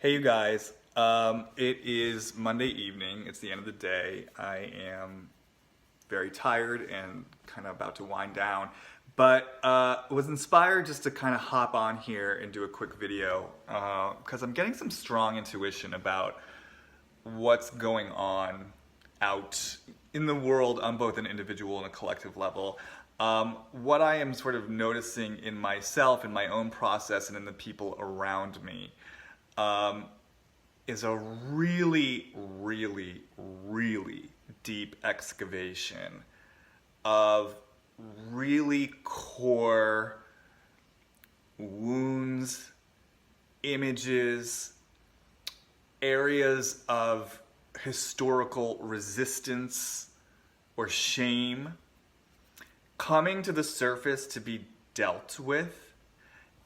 Hey you guys, it is Monday evening, it's the end of the day. I am very tired and kind of about to wind down, but was inspired just to kind of hop on here and do a quick video because I'm getting some strong intuition about what's going on out in the world on both an individual and a collective level. What I am sort of noticing in myself, in my own process, and in the people around me is a really, really, really deep excavation of really core wounds, images, areas of historical resistance or shame coming to the surface to be dealt with,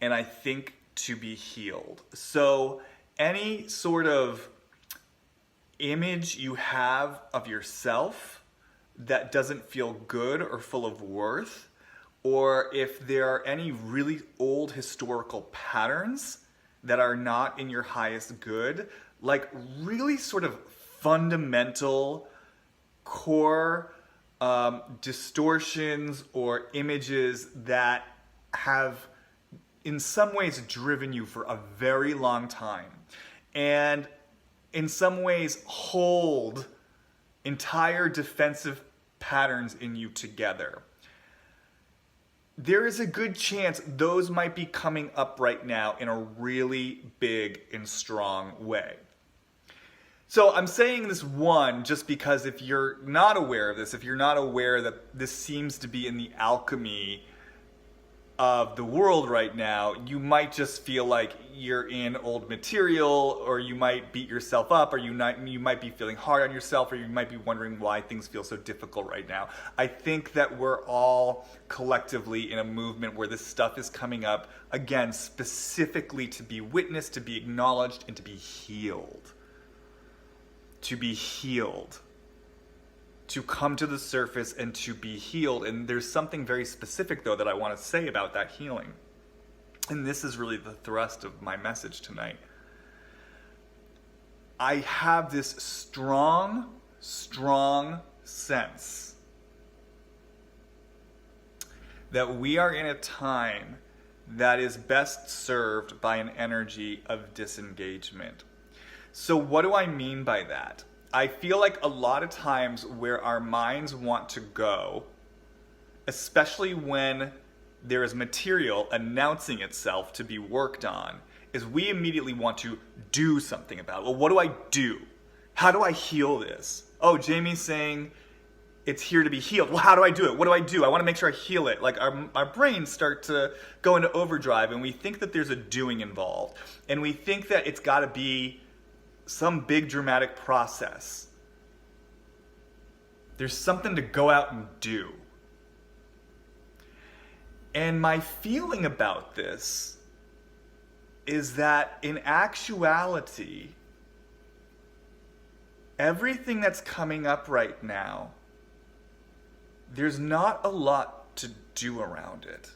and I think to be healed. So any sort of image you have of yourself that doesn't feel good or full of worth, or if there are any really old historical patterns that are not in your highest good, like really sort of fundamental core distortions or images that have in some ways driven you for a very long time, and in some ways hold entire defensive patterns in you together. There is a good chance those might be coming up right now in a really big and strong way. So I'm saying this one just because if you're not aware of this, if you're not aware that this seems to be in the alchemy of the world right now, you might just feel like you're in old material, or you might beat yourself up, or you might be feeling hard on yourself, or you might be wondering why things feel so difficult right now. I think that we're all collectively in a movement where this stuff is coming up, again, specifically to be witnessed, to be acknowledged, and to be healed. To be healed. To come to the surface and to be healed. And there's something very specific, though, that I want to say about that healing. And this is really the thrust of my message tonight. I have this strong sense that we are in a time that is best served by an energy of disengagement. So what do I mean by that? I feel like a lot of times where our minds want to go, especially when there is material announcing itself to be worked on, is we immediately want to do something about it. Well, what do I do? How do I heal this? Oh, Jamie's saying it's here to be healed. Well, how do I do it? What do I do? I want to make sure I heal it. Like our brains start to go into overdrive, and we think that there's a doing involved. And we think that it's got to be some big dramatic process. There's something to go out and do. And my feeling about this is that in actuality, everything that's coming up right now, there's not a lot to do around it.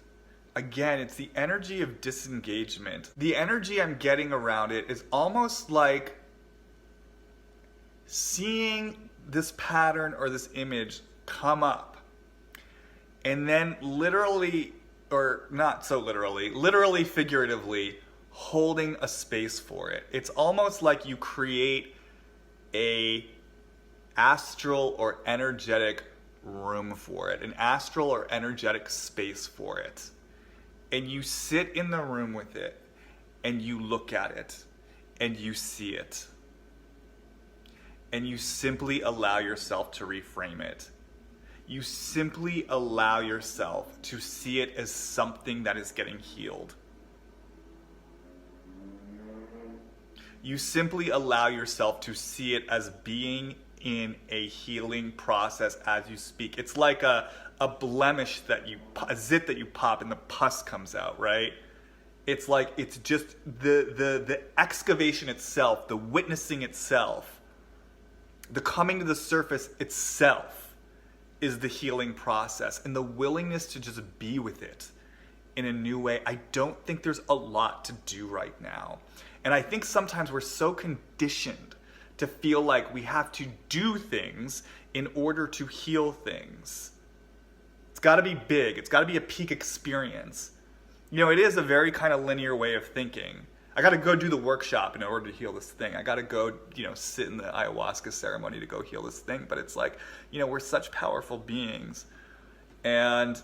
Again, it's the energy of disengagement. The energy I'm getting around it is almost like seeing this pattern or this image come up, and then literally, or not so literally figuratively, holding a space for it. It's almost like you create a astral or energetic room for it, an astral or energetic space for it. And you sit in the room with it, and you look at it, and you see it. And you simply allow yourself to reframe it. You simply allow yourself to see it as something that is getting healed. You simply allow yourself to see it as being in a healing process as you speak. It's like a blemish a zit that you pop and the pus comes out, right? It's like, it's just the excavation itself, the witnessing itself, the coming to the surface itself is the healing process, and the willingness to just be with it in a new way. I don't think there's a lot to do right now. And I think sometimes we're so conditioned to feel like we have to do things in order to heal things. It's got to be big. It's got to be a peak experience. You know, it is a very kind of linear way of thinking. I got to go do the workshop in order to heal this thing. I got to go, sit in the ayahuasca ceremony to go heal this thing. But it's like, we're such powerful beings. And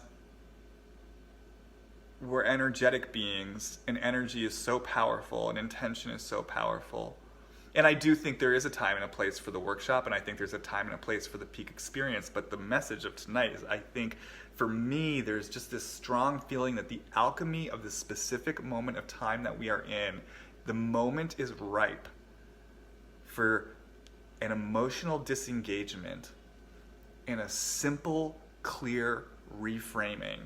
we're energetic beings. And energy is so powerful. And intention is so powerful. And I do think there is a time and a place for the workshop. And I think there's a time and a place for the peak experience. But the message of tonight is, I think, for me, there's just this strong feeling that the alchemy of this specific moment of time that we are in, the moment is ripe for an emotional disengagement and a simple, clear reframing,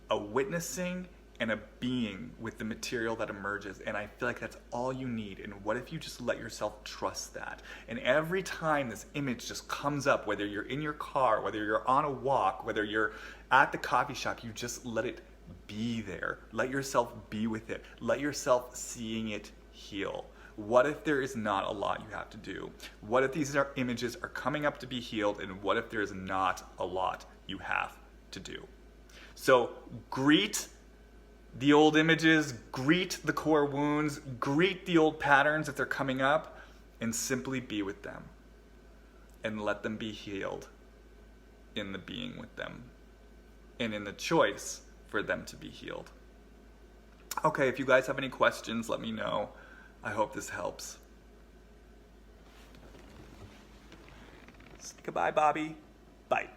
a witnessing and a being with the material that emerges. And I feel like that's all you need. And what if you just let yourself trust that? And every time this image just comes up, whether you're in your car, whether you're on a walk, whether you're at the coffee shop, you just let it be there. Let yourself be with it. Let yourself seeing it heal. What if there is not a lot you have to do? What if these images are coming up to be healed? And what if there is not a lot you have to do? So greet the old images, greet the core wounds, greet the old patterns if they're coming up, and simply be with them. And let them be healed in the being with them. And in the choice for them to be healed. Okay, if you guys have any questions, let me know. I hope this helps. Say goodbye, Bobby. Bye.